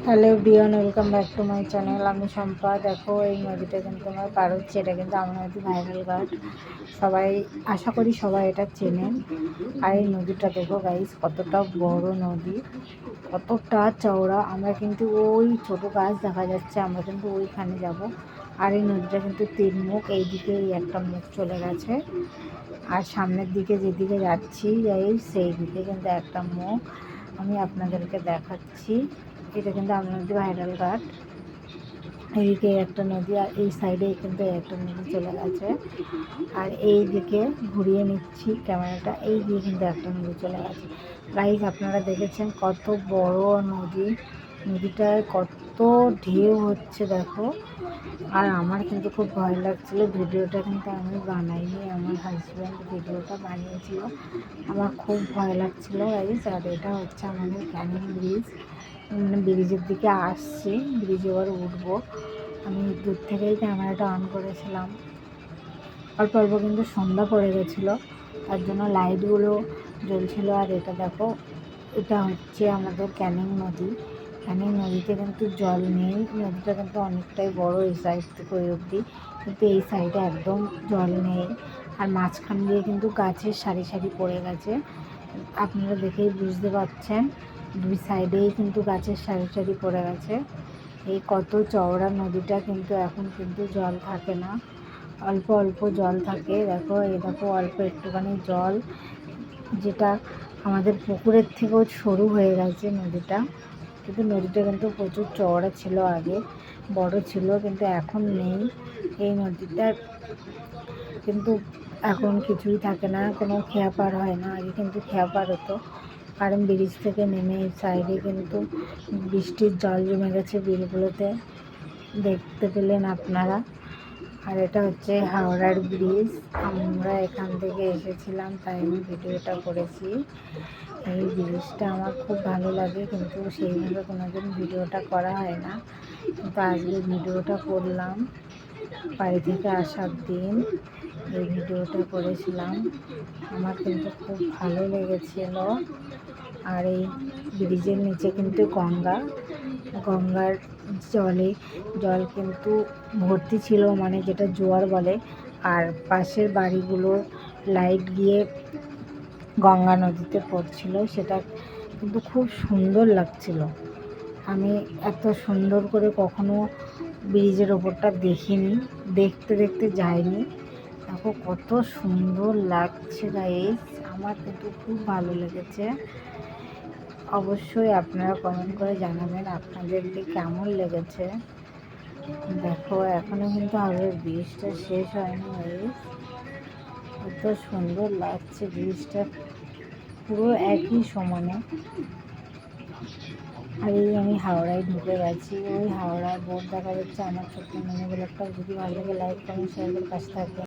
Hello everyone, welcome back to my channel. আমি শম্পা। দেখো এই নদীটা কিন্তু আমার পার হচ্ছে। এটা কিন্তু আমরা নদী ভাইরাল ঘাট, সবাই আশা করি সবাই এটা চেনেন। আর এই নদীটা দেখো গাইস, কতটা বড় নদী, কতটা চওড়া। আমরা কিন্তু ওই ছোট গাছ দেখা যাচ্ছে, আমরা কিন্তু ওইখানে যাব। আর এই নদীটা কিন্তু তিন মুখ, এইদিকে একটা মুখ চলে গেছে, আর সামনের দিকে যেদিকে যাচ্ছি গাইস সেই দিকে কিন্তু একটা মুখ আমি আপনাদেরকে দেখাচ্ছি। এটা কিন্তু আমরা নদী ভাইরাল ঘাট, এইদিকে একটা নদী, আর এই সাইডে কিন্তু একটা নদী চলে গেছে। আর এই দিকে ঘুরিয়ে নিচ্ছি ক্যামেরাটা, এই দিকে কিন্তু একটা নদী চলে গেছে। গাইস আপনারা দেখেছেন কত বড় নদী, নদীটায় কত ঢেউ হচ্ছে দেখো। আর আমার কিন্তু খুব ভয় লাগছিল, ভিডিওটা কিন্তু আমি বানাইনি, আমার হাজব্যান্ড ভিডিওটা বানিয়েছিল। আমার খুব ভয় লাগছিল গাইস। আর এটা হচ্ছে আমাদের ক্যানিং ব্রিজ, মানে ব্রিজের দিকে আসছি, ব্রিজে এবার উঠবো। আমি দূর থেকেই ক্যামেরাটা অন করেছিলাম। অল্প অল্প কিন্তু সন্ধ্যা পড়ে গেছিলো, তার জন্য লাইটগুলো জ্বলছিল। আর এটা দেখো, এটা হচ্ছে আমাদের ক্যানিং নদী। ক্যানিং নদীতে কিন্তু জল নেই, নদীটা কিন্তু অনেকটাই বড় এই সাইড থেকে ওই অবধি, কিন্তু এই সাইডে একদম জল নেই। আর মাঝখান দিয়ে কিন্তু গাছের সারি সারি পড়ে গেছে, আপনারা দেখেই বুঝতে পারছেন। দুই সাইডেই কিন্তু গাছের সারি সারি পড়ে গেছে। এই কত চওড়া নদীটা, কিন্তু এখন কিন্তু জল থাকে না, অল্প অল্প জল থাকে। দেখো এই দেখো অল্প একটুখানি জল, যেটা আমাদের পুকুরের থেকেও সরু হয়ে গেছে নদীটা। কিন্তু নদীটা কিন্তু প্রচুর চওড়া ছিল, আগে বড় ছিল, কিন্তু এখন নেই। এই নদীটার কিন্তু এখন কিছুই থাকে না, কোনো খেয়া পার হয় না। আগে কিন্তু খেয়া পার হতো, কারণ ব্রিজ থেকে নেমে এই সাইডে কিন্তু বৃষ্টির জল জমে গেছে বিলগুলোতে, দেখতে পেলেন আপনারা। আর এটা হচ্ছে হাওড়ার ব্রিজ, আমরা এখান থেকে এসেছিলাম তাই আমি ভিডিওটা করেছি। এই ব্রিজটা আমার খুব ভালো লাগে, কিন্তু সেইভাবে কোনোদিন ভিডিওটা করা হয় না, কিন্তু আজকে ভিডিওটা করলাম। বাড়ি থেকে আসার দিন এই ভিডিওটা করেছিলাম, আমার কিন্তু খুব ভালো লেগেছিল। আর এই ব্রিজের নিচে কিন্তু গঙ্গার জল কিন্তু ভর্তি ছিল, মানে যেটা জোয়ার বলে। আর পাশের বাড়িগুলো লাইট গিয়ে গঙ্গা নদীতে পড়ছিল, সেটা কিন্তু খুব সুন্দর লাগছিল। আমি এত সুন্দর করে কখনো ব্রিজের ওপরটা দেখিনি, দেখতে দেখতে যাইনি। দেখো কত সুন্দর লাগছে গাইস, আমার কিন্তু খুব ভালো লেগেছে। অবশ্যই আপনারা কমেন্ট করে জানাবেন আপনাদেরকে কেমন লেগেছে। দেখো এখনো কিন্তু আমাদের ব্রিজটা শেষ হয়নি গাইস, কত সুন্দর লাগছে ব্রিজটা, পুরো একই সমানে। আর এই আমি হাওড়ায় ঢুকে গেছি, ওই হাওড়ার বোর্ড দেখা যাচ্ছে। আমার ছোট্ট মিনি ব্লগটা যদি ভালো লাগে লাইক কমেন্ট শেয়ার করে পাশে থাকবেন।